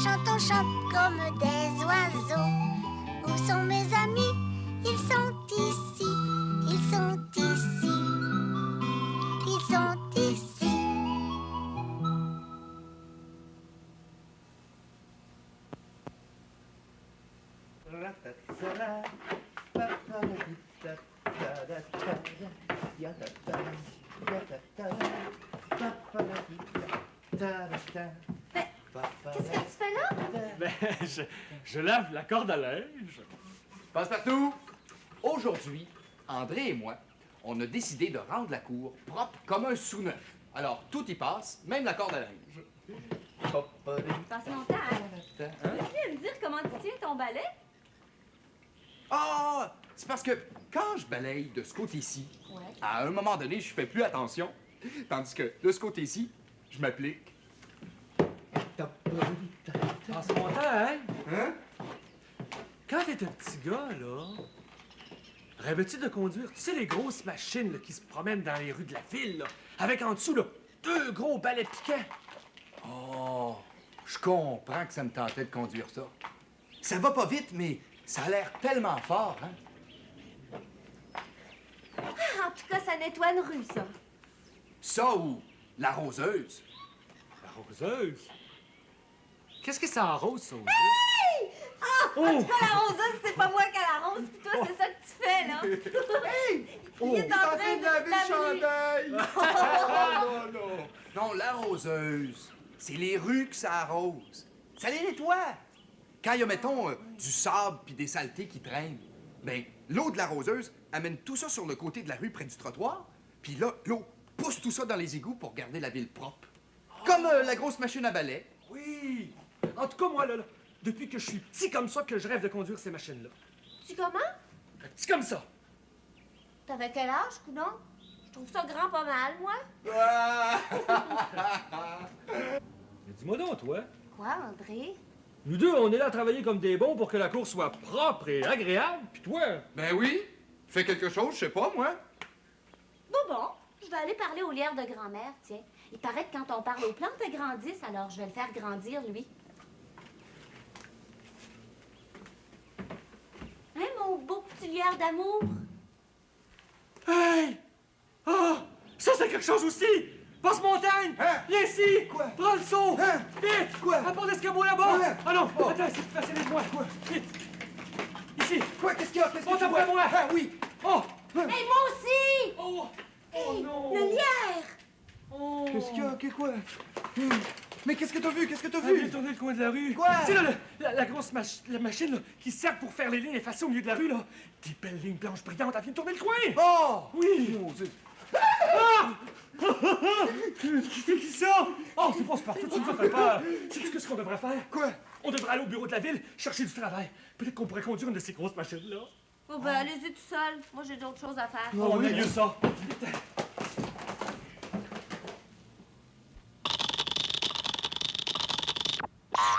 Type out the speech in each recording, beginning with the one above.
on chante comme des oiseaux. Où sont mes amis? Ils sont ici, ils sont ici, ils sont ici. Qu'est-ce que tu fais là? Ben, je lave la corde à linge. Passe-partout! Aujourd'hui, André et moi, on a décidé de rendre la cour propre comme un sous-neuf. Alors, tout y passe, même la corde à linge. Passe longtemps, hein? Peux-tu me dire comment tu tiens ton balai? Ah! C'est parce que quand je balaye de ce côté-ci, Ouais. à un moment donné, je fais plus attention. Tandis que de ce côté-ci, je m'applique. Passe mon temps, hein? Hein? Quand t'es un petit gars, là, rêves-tu de conduire, tu sais, les grosses machines là, qui se promènent dans les rues de la ville, là, avec en dessous, là, 2 gros balais piquants? Oh, je comprends que ça me tentait de conduire ça. Ça va pas vite, mais ça a l'air tellement fort, hein? En tout cas, ça nettoie une rue, ça. Ça ou l'arroseuse. La roseuse? Qu'est-ce que ça arrose, ça, au juste? Hey! Ah! En tout cas, la roseuse, c'est pas moi qui l'arrose, pis toi, c'est ça que tu fais, là. Hey! Il est en train de laver le laver. chandail! non, non! Non, l'arroseuse, c'est les rues que ça arrose. Ça les nettoie. Quand il y a, mettons, du sable puis des saletés qui traînent, ben, l'eau de l'arroseuse amène tout ça sur le côté de la rue près du trottoir, puis là, l'eau pousse tout ça dans les égouts pour garder la ville propre. Comme la grosse machine à balai. Oui! En tout cas, moi, là, depuis que je suis petit comme ça, que je rêve de conduire ces machines-là. Tu comment? Petit comme ça. T'avais quel âge, coudonc? Je trouve ça grand pas mal, moi. Mais dis-moi donc, toi. Quoi, André? Nous deux, on est là à travailler comme des bons pour que la cour soit propre et agréable. Puis toi, Ben oui, fais quelque chose, je sais pas, moi. Bon, je vais aller parler au lierre de grand-mère, tiens. Il paraît que quand on parle aux plantes, elles grandissent, alors je vais le faire grandir, lui. Hein, mon beau petit lierre d'amour? hey! Ah! Ça, c'est quelque chose aussi! Passe-montagne! Hein? Viens ici! Quoi? Prends le seau! Hein? Vite! Quoi? À part l'escabeau là-bas! Hein? Ah non! Oh. Attends, c'est plus facile avec moi! Quoi? Vite! Ici! Quoi? Qu'est-ce qu'il y a? Qu'est-ce que Monte tu après vois? moi! Ah oui! Oh! Hey, moi aussi! Oh! Hey, Oh non! le lierre! Oh! Qu'est-ce qu'il y a? Quoi? Mais qu'est-ce que t'as vu? Qu'est-ce que t'as Ah, viens vu? tourner le coin de la rue. Quoi? Tu sais, là, la grosse la machine là, qui sert pour faire les lignes effacées au milieu de la rue, là. Des belles lignes blanches brillantes, elle vient de tourner le coin! Oh! Oui! Mon Dieu. Ah! Qui c'est qui ça? Oh, c'est pas partout, tu nous as fait peur. Sais-tu ce qu'on devrait faire? Quoi? On devrait aller au bureau de la ville, chercher du travail. Peut-être qu'on pourrait conduire une de ces grosses machines-là. Oh, ben, allez-y tout seul. Moi, j'ai d'autres choses à faire. Oh, on a mieux ça.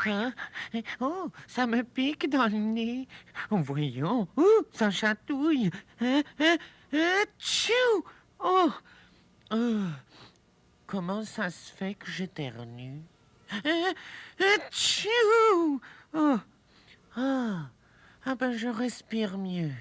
Hein? Oh, ça me pique dans le nez. Voyons. Oh, ça chatouille. Tchou! Oh, comment ça se fait que j'éternue? Tchou! Oh, ah ben je respire mieux.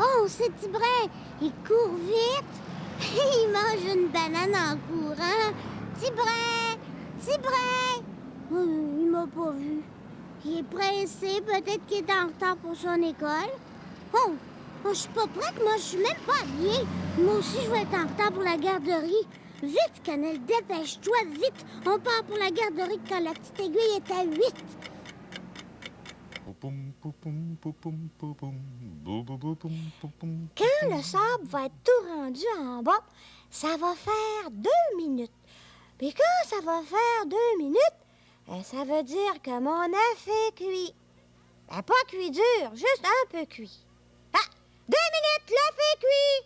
Oh, c'est Tibrin! Il court vite! Il mange une banane en courant! Tibrin! Tibrin! Il m'a pas vu. Il est pressé, peut-être qu'il est en retard pour son école. Oh! Oh, je suis pas prête, moi, je suis même pas habillée. Moi aussi, je vais être en retard pour la garderie. Vite, Cannelle, dépêche-toi, vite. On part pour la garderie quand la petite aiguille est à 8. Quand le sable va être tout rendu en bas, ça va faire 2 minutes. Puis quand ça va faire 2 minutes, ça veut dire que mon œuf est cuit. Ben, pas cuit dur, juste un peu cuit. Ah, 2 minutes, l'œuf est cuit.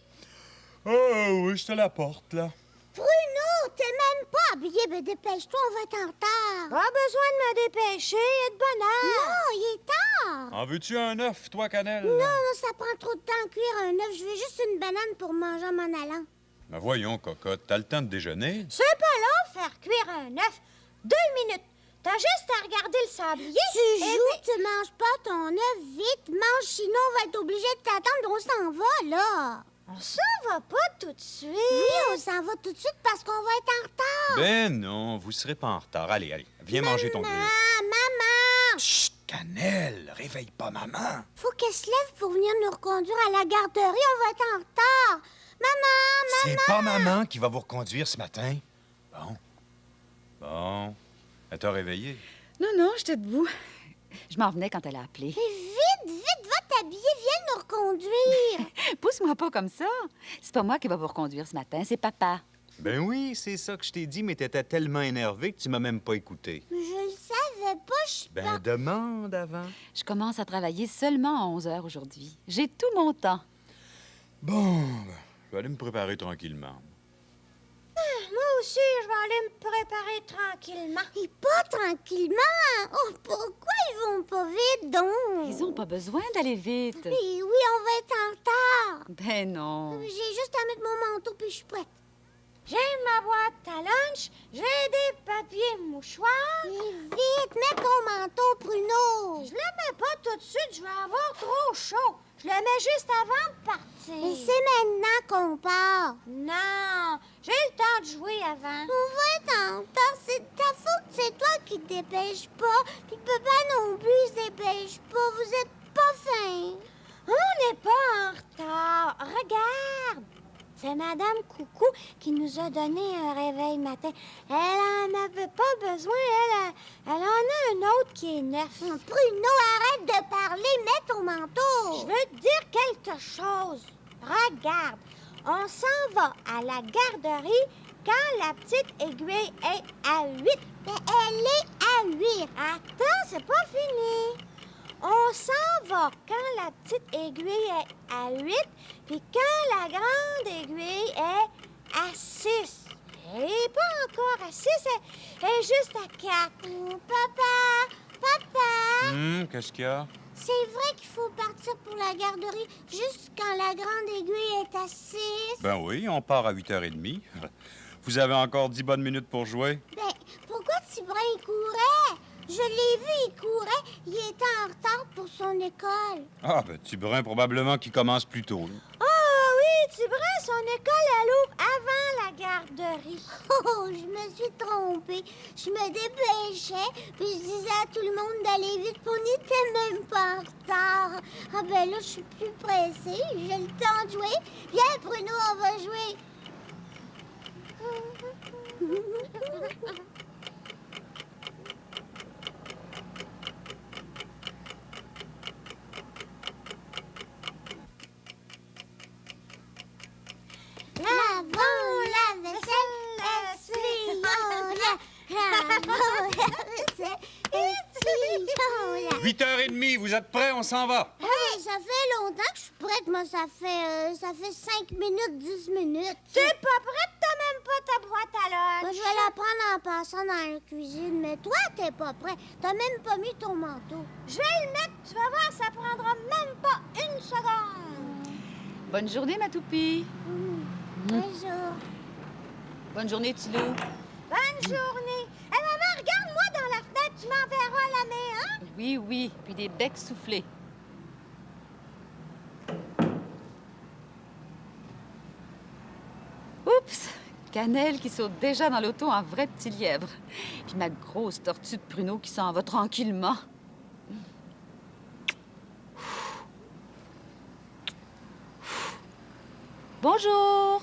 Oh oui, je te la porte, là. Bruno, t'es même pas habillé, mais dépêche-toi, on va être en retard. Pas besoin de me dépêcher, il est de bonne heure. Non, il est tard. En veux-tu un œuf, toi, Cannelle? Non, ça prend trop de temps à cuire un œuf. Je veux juste une banane pour manger en m'en allant. Ben voyons, cocotte, t'as le temps de déjeuner? C'est pas long, faire cuire un œuf. 2 minutes. T'as juste à regarder le sablier. Tu joues, tu manges pas ton œuf vite. Mange, sinon on va être obligé de t'attendre. On s'en va, là. On s'en va pas tout de suite. Oui, on s'en va tout de suite parce qu'on va être en retard. Ben non, vous serez pas en retard. Allez, viens manger ton gruyère. Maman! Chut, Cannelle, réveille pas maman. Faut qu'elle se lève pour venir nous reconduire à la garderie. On va être en retard. Maman! C'est pas maman qui va vous reconduire ce matin. Bon, elle t'a réveillé. Non, j'étais debout. Je m'en venais quand elle a appelé. Mais vite, va t'habiller. Viens nous reconduire. Pousse-moi pas comme ça. C'est pas moi qui va vous reconduire ce matin, c'est papa. Ben oui, c'est ça que je t'ai dit, mais t'étais tellement énervé que tu m'as même pas écouté. Je le savais pas, je suis pas... Ben demande avant. Je commence à travailler seulement à 11 heures aujourd'hui. J'ai tout mon temps. Bon, je vais aller me préparer tranquillement. Moi aussi, je vais aller me préparer tranquillement. Et pas tranquillement? Oh, pourquoi ils vont pas vite, donc? Ils ont pas besoin d'aller vite. Eh oui, on va être en retard. Ben non. J'ai juste à mettre mon manteau puis je suis prête. J'ai ma boîte à lunch, j'ai des papiers mouchoirs. Et vite, mets ton manteau, Bruno. Je le mets pas tout de suite, je vais avoir trop chaud. Je le mets juste avant de partir. Mais c'est maintenant qu'on part. Non, j'ai le temps de jouer avant. On va être en retard, c'est de ta faute, c'est toi qui te dépêches pas. Puis papa non plus se dépêche pas, vous êtes pas fin. On n'est pas en retard, regarde. C'est Madame Coucou qui nous a donné un réveil matin. Elle en avait pas besoin, elle en a un autre qui est neuf. Bruno, arrête de parler, mets ton manteau. Je veux te dire quelque chose. Regarde, on s'en va à la garderie quand la petite aiguille est à 8. Mais elle est à 8. Attends, c'est pas fini. On s'en va quand la petite aiguille est à 8, puis quand la grande aiguille est à 6. Elle n'est pas encore à 6, elle est juste à 4. Oh, papa! Qu'est-ce qu'il y a? C'est vrai qu'il faut partir pour la garderie juste quand la grande aiguille est à 6? Ben oui, on part à 8h30. Vous avez encore 10 bonnes minutes pour jouer? Ben, pourquoi Tibrin il courait? Je l'ai vu, il courait. Il était en retard pour son école. Ah, ben Tibrin, probablement qu'il commence plus tôt. Ah oui, Tibrin, son école, elle ouvre avant la garderie. Oh, je me suis trompée. Je me dépêchais, puis je disais à tout le monde d'aller vite, puis on n'était même pas en retard. Ah ben là, je suis plus pressée. J'ai le temps de jouer. Viens, Bruno, on va jouer. Lavons la vaisselle, essuyons-la. Lavons la vaisselle, essuyons-la. 8h30, vous êtes prêts? On s'en va. Hey, ça fait longtemps que je suis prête. Moi, ça fait 5 minutes, 10 minutes. T'es pas prête? T'as même pas ta boîte à lunch. Moi, je vais la prendre en passant dans la cuisine. Mais toi, t'es pas prêt. T'as même pas mis ton manteau. Je vais le mettre. Tu vas voir, ça prendra même pas une seconde. Bonne journée, ma toupie. Bonjour. Bonne journée, Tilou. Bonne journée. Hé, maman, regarde-moi dans la fenêtre. Tu m'enverras la main, hein? Oui, puis des becs soufflés. Oups! Cannelle qui saute déjà dans l'auto en vrai petit lièvre. Puis ma grosse tortue de pruneau qui s'en va tranquillement. Bonjour.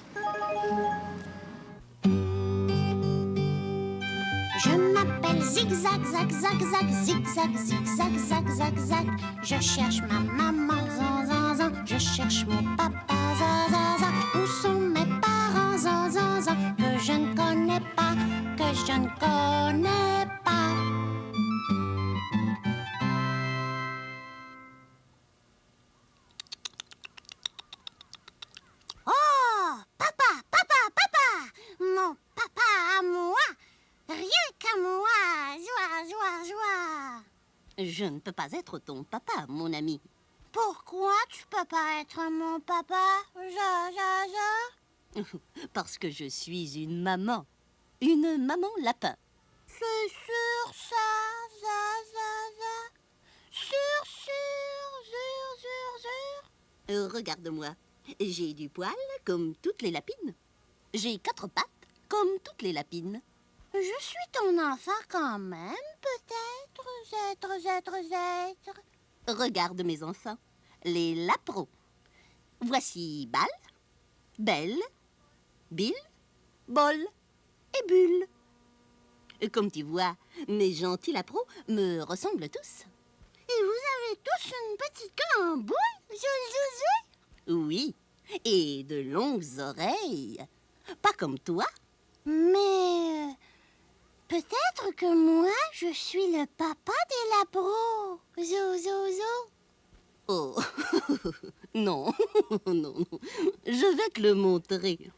Je m'appelle Zigzag, zag, zag, zag, zigzag, zigzag, zag, zag, zag. Je cherche ma maman, zan, zan, zan. Je cherche mon papa, zan, zan, zan. Où sont mes parents, zan, zan, zan. Que je ne connais pas, que je ne connais pas. Oh, papa, papa, papa, mon papa à moi. Rien qu'à moi, joie, joie, joie. Je ne peux pas être ton papa, mon ami. Pourquoi tu peux pas être mon papa? Parce que je suis une maman. Une maman lapin. C'est sûr ça, za. Sûr, Regarde-moi. J'ai du poil comme toutes les lapines. J'ai 4 pattes comme toutes les lapines. Je suis ton enfant quand même, peut-être, zêtre. Regarde mes enfants, les lapros. Voici Bal, Belle, Bill, Bol et Bulle. Comme tu vois, mes gentils lapros me ressemblent tous. Et vous avez tous une petite queue en boule, Oui, et de longues oreilles. Pas comme toi. Mais peut-être que moi, je suis le papa des lapros. Zo. Oh, non, non. Je vais te le montrer.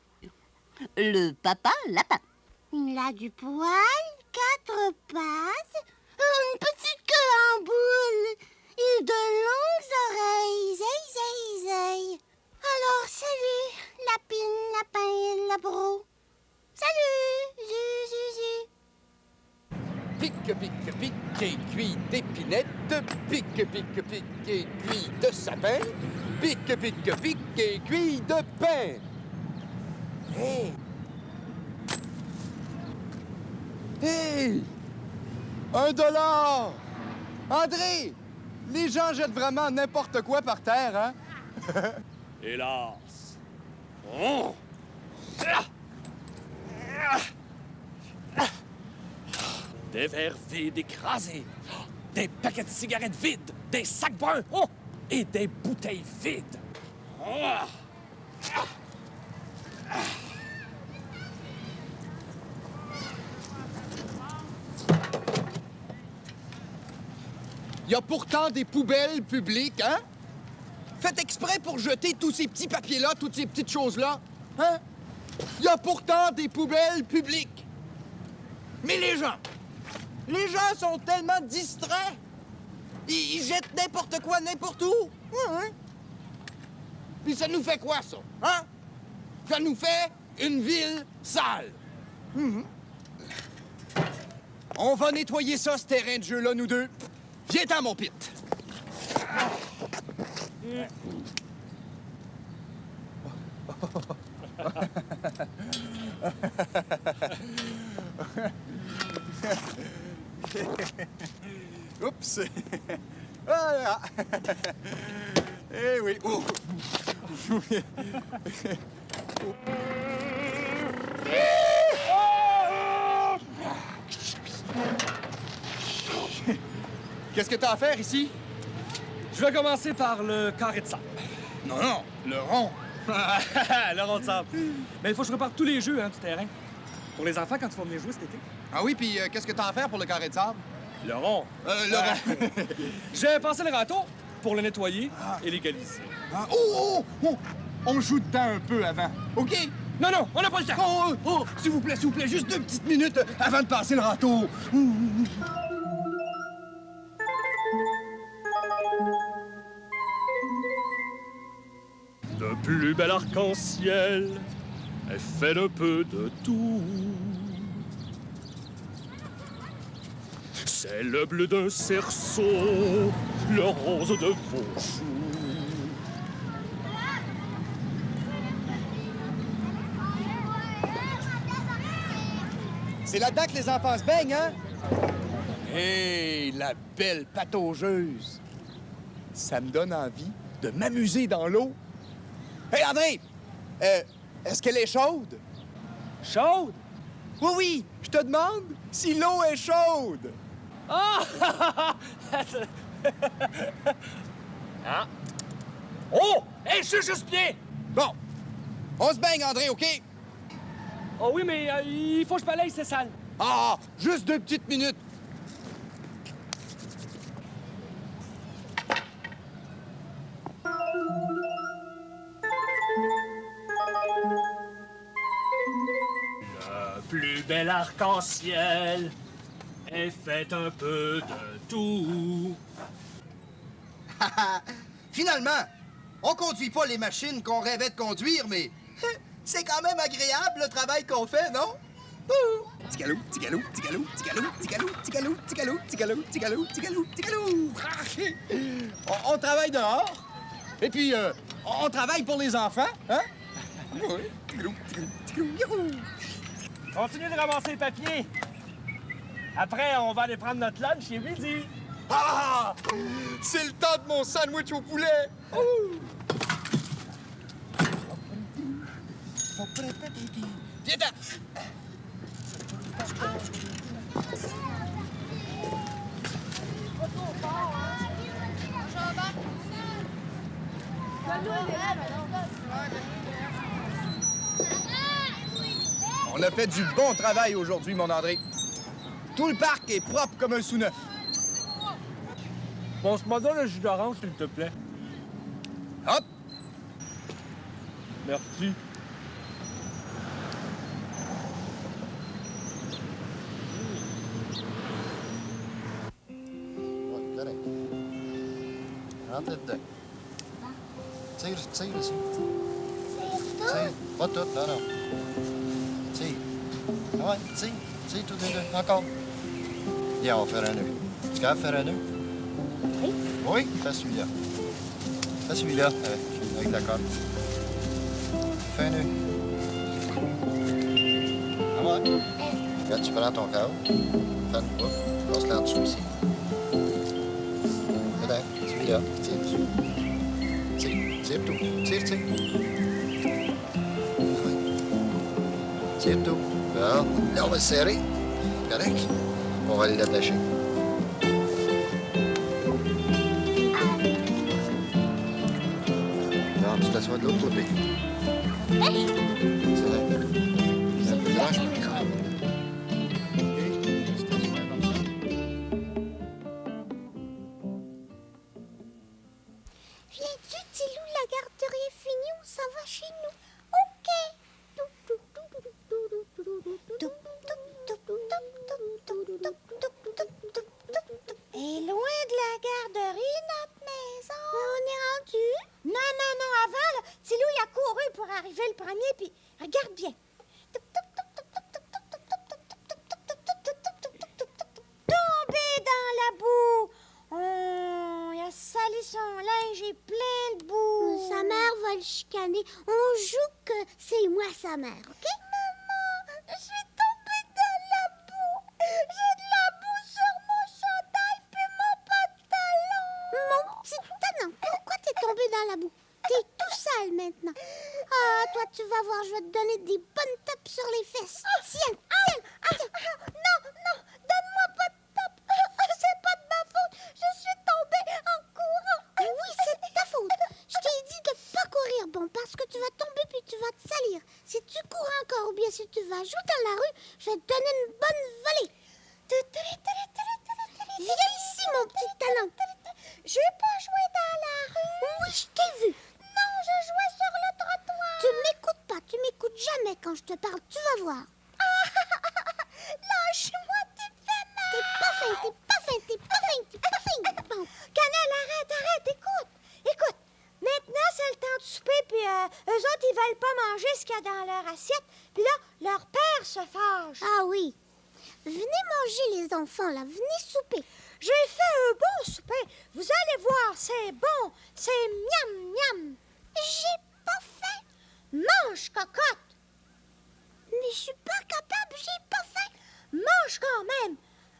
Le papa lapin. Il a du poil, 4 pattes, une petite queue en boule et de longues oreilles. Zey. Alors, salut, lapine, lapin et lapro. Salut, zu. Pique, aiguille d'épinette, pique, aiguille de sapin, pique, aiguille de pain. Hey! Hey! $1! André! Les gens jettent vraiment n'importe quoi par terre, hein? Hélas. Oh! Des verres vides écrasés, des paquets de cigarettes vides, des sacs bruns, et des bouteilles vides. Il y a pourtant des poubelles publiques, hein? Faites exprès pour jeter tous ces petits papiers-là, toutes ces petites choses-là, hein? Il y a pourtant des poubelles publiques. Mais les gens sont tellement distraits. Ils jettent n'importe quoi, n'importe où. Hein? Puis ça nous fait quoi, ça? Hein? Ça nous fait une ville sale. On va nettoyer ça, ce terrain de jeu-là, nous deux. Viens-t'en, mon pit. Oups. Voilà. Eh oui. Oh. Qu'est-ce que t'as à faire ici? Je vais commencer par le carré de sable. Non, le rond. Le rond de sable. Mais il faut que je reparte tous les jeux du terrain. Pour les enfants, quand ils vont venir jouer cet été. Ah oui, puis qu'est-ce que t'as à faire pour le carré de sable? Le rond. Le rond. Je vais passer le râteau pour le nettoyer et l'égaliser. Ah, oh! On joue dedans un peu avant, OK? Non, on n'a pas le temps. Oh, s'il vous plaît, juste 2 petites minutes avant de passer le râteau. Le plus bel arc-en-ciel est fait d'un peu de tout. C'est le bleu d'un cerceau, le rose de vos choux. C'est là-dedans que les enfants se baignent, hein? Hey, la belle pataugeuse! Ça me donne envie de m'amuser dans l'eau. Hey, André! Est-ce qu'elle est chaude? Chaude? Oui, oui, je te demande si l'eau est chaude. Ah! Ah! Oh! Hey, je suis juste bien! Bon, on se baigne, André, OK? Oh oui, mais il faut que je balaye, c'est sale. Ah, juste 2 petites minutes. Le plus bel arc-en-ciel est fait un peu de tout. Finalement, on conduit pas les machines qu'on rêvait de conduire, mais c'est quand même agréable le travail qu'on fait, non? Petit galop, petit galop, petit galop, petit galop, petit galop, petit galop, petit galop, petit galop, petit galop, petit galop, petit galop. On travaille dehors, et puis on travaille pour les enfants, hein? Oui, petit galop, petit galop, petit galop, youhou! Continue de ramasser les papiers. Après, on va aller prendre notre lunch chez midi. Ah! C'est le temps de mon sandwich au poulet! Viens-t'en! On a fait du bon travail aujourd'hui, mon André. Tout le parc est propre comme un sous-neuf. Pense-moi dans le jus d'orange, s'il te plaît. Hop! Merci. Ouais, correct. Rentrez dedans. Tire ici. Tire. Pas tout, non. Tire. Ouais, tire. Tire tout les deux. Encore. Viens, on va faire un nœud. Tu es capable de faire un nœud? Oui. Oui, fais celui-là. Fais celui-là avec la corde. Fais un nœud. Ah ouais. Là, tu prends ton câble. Fais une boucle. Passe-la en dessous ici. Dedans. Celui-là. Tire dessus. Tire tout. Tire. Tire tout. Bon. Là, on va le serrer. Correct? On va aller l'attacher. Non, tu t'assois de l'autre côté. C'est vrai. C'est un peu grand, je pense. OK? Tu t'assois comme ça. Viens-tu, Tilou, la garderie est finie, on s'en va chez nous. OK. Et loin de la garderie, notre maison. On est rendu? Non, avant, là, Tilou, il a couru pour arriver le premier, puis regarde bien. Tombé dans la boue. Oh, il a salé son linge et plein de boue. Sa mère va le chicaner. On joue que c'est moi sa mère, OK? Maman, je suis tombée dans la boue. J'ai de la boue sur mon chandail puis mon pantalon. Mon petit tanon, pourquoi t'es tombé dans la boue? T'es tout sale maintenant. Ah, toi, tu vas voir, je vais te donner des bonnes tapes sur les fesses. Tiens. Non, donne-moi pas de tapes. C'est pas de ma faute. Je suis tombée en courant. Oui, c'est de ta faute. Je t'ai dit de pas courir, bon, parce que tu vas tomber puis tu vas te salir. Si tu cours encore ou bien si tu vas jouer dans la rue, je vais te donner une bonne volée. Viens ici, mon petit talent. J'ai pas joué dans la rue. Oui, je t'ai vu. Non, je jouais sur le trottoir. Tu m'écoutes pas, tu m'écoutes jamais quand je te parle, tu vas voir. Lâche-moi, tu me fais mal. T'es pas fin. Bon. Cannelle, arrête, écoute. Maintenant, c'est le temps de souper, puis eux autres, ils veulent pas manger ce qu'il y a dans leur assiette. Puis là, leur père se fâche. Ah oui. Venez manger, les enfants, là. Venez souper. J'ai fait un bon souper. Vous allez voir, c'est bon. C'est miam. J'ai pas faim. Mange, cocotte. Mais je suis pas capable, j'ai pas faim. Mange quand même.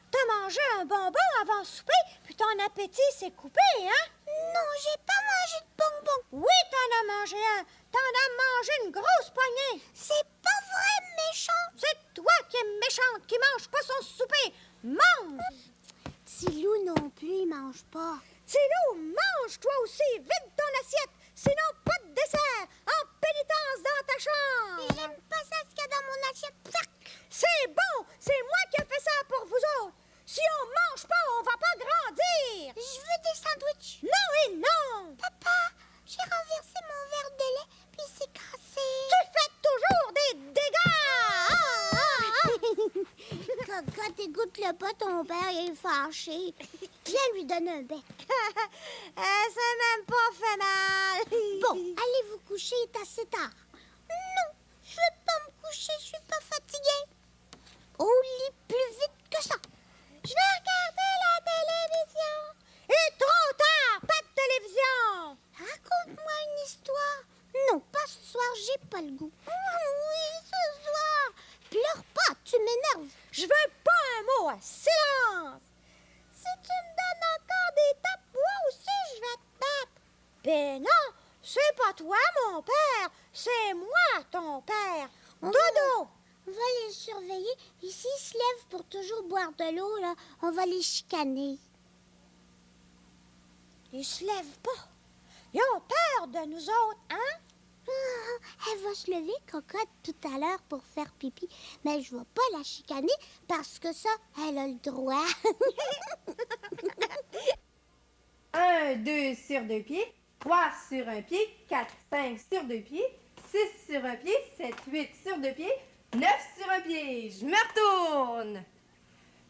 T'as mangé un bonbon avant le souper, puis ton appétit s'est coupé, hein? Non, j'ai pas mangé de bonbon. Oui, t'en as mangé un. m'attendant à manger une grosse poignée. C'est pas vrai, méchant. C'est toi qui es méchante, qui mange pas son souper. Mange! Tilou non plus, il mange pas. Tilou, mange toi aussi, vide ton assiette. Sinon, pas de dessert. En pénitence dans ta chambre. J'aime pas ça, ce qu'il y a dans mon assiette. C'est bon. C'est moi qui ai fait ça pour vous autres. Si on mange pas, on va pas grandir. Je veux des sandwichs. Non et non. Papa, j'ai renversé mon verre de lait, puis c'est cassé. Tu fais toujours des dégâts. Quand t'écoutes-le pas, ton père il est fâché. Viens lui donner un bec. Ça même pas fait mal. Bon, allez vous coucher, il est assez tard. Non, je veux pas me coucher, je suis pas fatiguée. Au lit plus vite que ça. Je vais regarder la télévision. Et trop tard, pas de télévision. Raconte-moi une histoire. Non, pas ce soir, j'ai pas le goût. Oui, ce soir. Pleure pas, tu m'énerves. Je veux pas un mot, silence. Si tu me donnes encore des tapes, moi aussi je vais te battre. Ben non, c'est pas toi mon père, c'est moi ton père. Dodo. On va les surveiller. Et s'ils se lèvent pour toujours boire de l'eau, là, on va les chicaner. Ils se lèvent pas. Ils ont peur de nous autres, hein? Elle va se lever, Cocotte, tout à l'heure pour faire pipi. Mais je vais pas la chicaner parce que ça, elle a le droit. 1, 2 sur 2 pieds, 3 sur un pied, 4, 5 sur 2 pieds, 6 sur un pied, 7, 8 sur 2 pieds, 9 sur un pied. Je me retourne.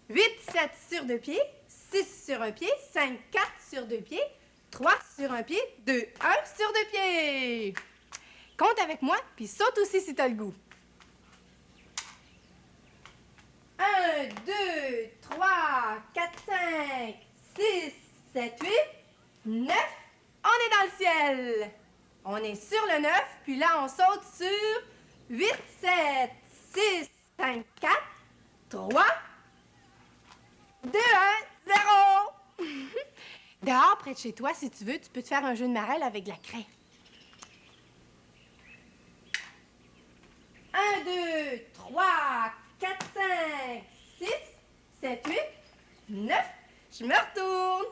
8, 7 sur 2 pieds, 6 sur un pied, 5, 4 sur 2 pieds, 3 sur un pied, 2, 1 sur 2 pieds. Compte avec moi, puis saute aussi si t'as le goût. 1, 2, 3, 4, 5, 6, 7, 8, 9. On est dans le ciel. On est sur le 9, puis là, on saute sur 8, 7, 6, 5, 4, 3, 2, 1, 0. Dehors, près de chez toi, si tu veux, tu peux te faire un jeu de marelle avec de la craie. 1, 2, 3, 4, 5, 6, 7, 8, 9. Je me retourne.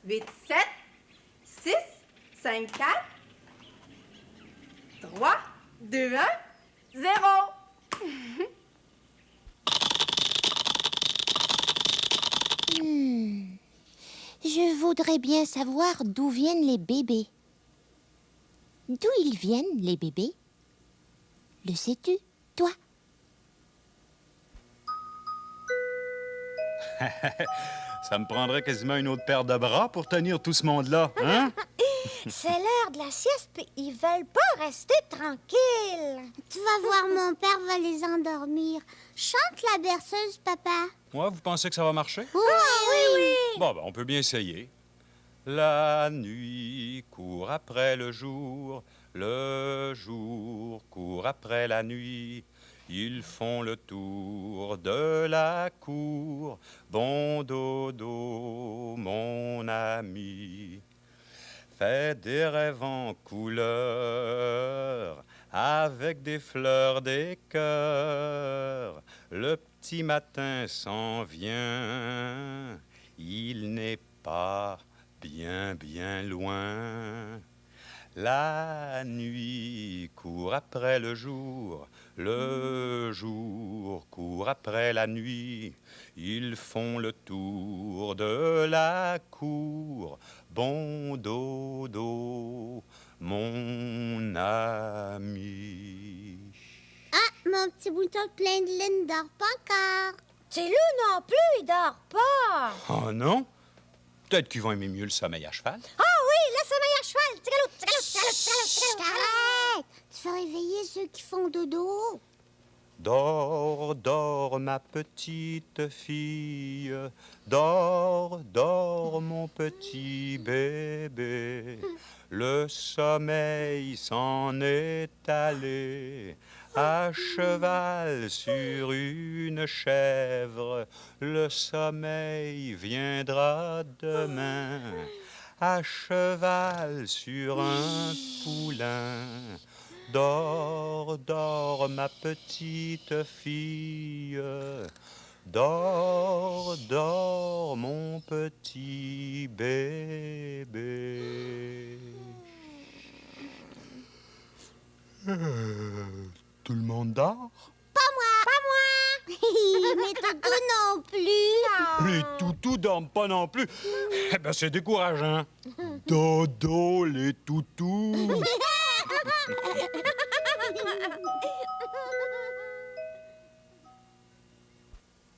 8, 7, 6, 5, 4, 3, 2, 1, 0. Je voudrais bien savoir d'où viennent les bébés. D'où ils viennent, les bébés? Le sais-tu, toi? Ça me prendrait quasiment une autre paire de bras pour tenir tout ce monde-là, hein? C'est l'heure de la sieste, puis ils veulent pas rester tranquilles. Tu vas voir, mon père va les endormir. Chante la berceuse, papa. Ouais, vous pensez que ça va marcher? Oui. Bon, ben, on peut bien essayer. La nuit court après le jour court après la nuit. Ils font le tour de la cour. Bon dodo, mon ami. Fais des rêves en couleur, avec des fleurs, des cœurs. Le petit matin s'en vient, il n'est pas bien loin. La nuit court après le jour court après la nuit. Ils font le tour de la cour. Bon dodo, mon ami. Ah, mon petit bouton plein de laine ne dort pas encore. Tilou non plus, il dort pas. Oh non? Peut-être qu'ils vont aimer mieux le sommeil à cheval. Ah oui, le sommeil à cheval. Tigalou. Chut, arrête! Tu fais réveiller ceux qui font dodo. Dors, dors, ma petite fille. Dors, dors, mon petit bébé. Le sommeil s'en est allé. À cheval sur une chèvre, le sommeil viendra demain. À cheval sur un poulain, Dors, dors, ma petite fille. Dors, dors, mon petit bébé. Tout le monde dort? Pas moi. Mais Toutou non plus. Les toutous dorment pas non plus. Eh ben, c'est décourageant. Dodo, les toutous.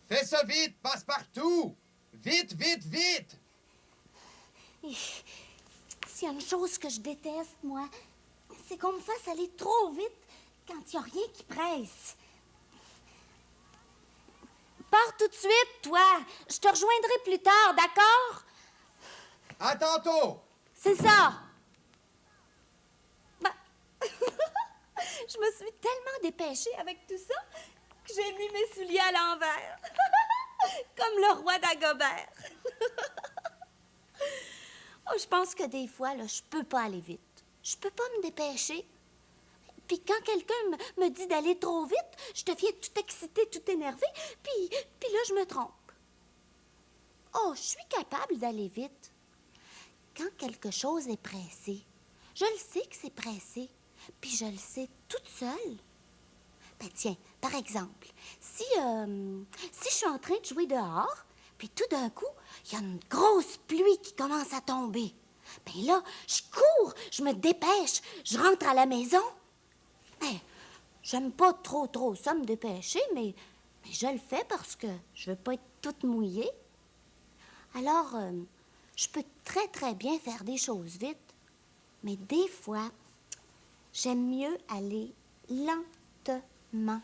Fais ça vite, passe-partout! Vite, vite, vite! S'il y a une chose que je déteste, moi, c'est qu'on me fasse aller trop vite quand il n'y a rien qui presse. Pars tout de suite, toi. Je te rejoindrai plus tard, d'accord? À tantôt! C'est ça. Ben, je me suis tellement dépêchée avec tout ça que j'ai mis mes souliers à l'envers. Comme le roi d'Agobert. Oh, je pense que des fois, là, je peux pas aller vite. Je peux pas me dépêcher. Puis quand quelqu'un me dit d'aller trop vite, je deviens tout excitée, tout énervée, puis là, je me trompe. Oh, je suis capable d'aller vite. Quand quelque chose est pressé, je le sais que c'est pressé, puis je le sais toute seule. Ben tiens, par exemple, si je suis en train de jouer dehors, puis tout d'un coup, il y a une grosse pluie qui commence à tomber. Ben là, je cours, je me dépêche, je rentre à la maison. Ben, j'aime pas trop ça me dépêcher, mais je le fais parce que je veux pas être toute mouillée. Alors, je peux très bien faire des choses vite, mais des fois, j'aime mieux aller lentement.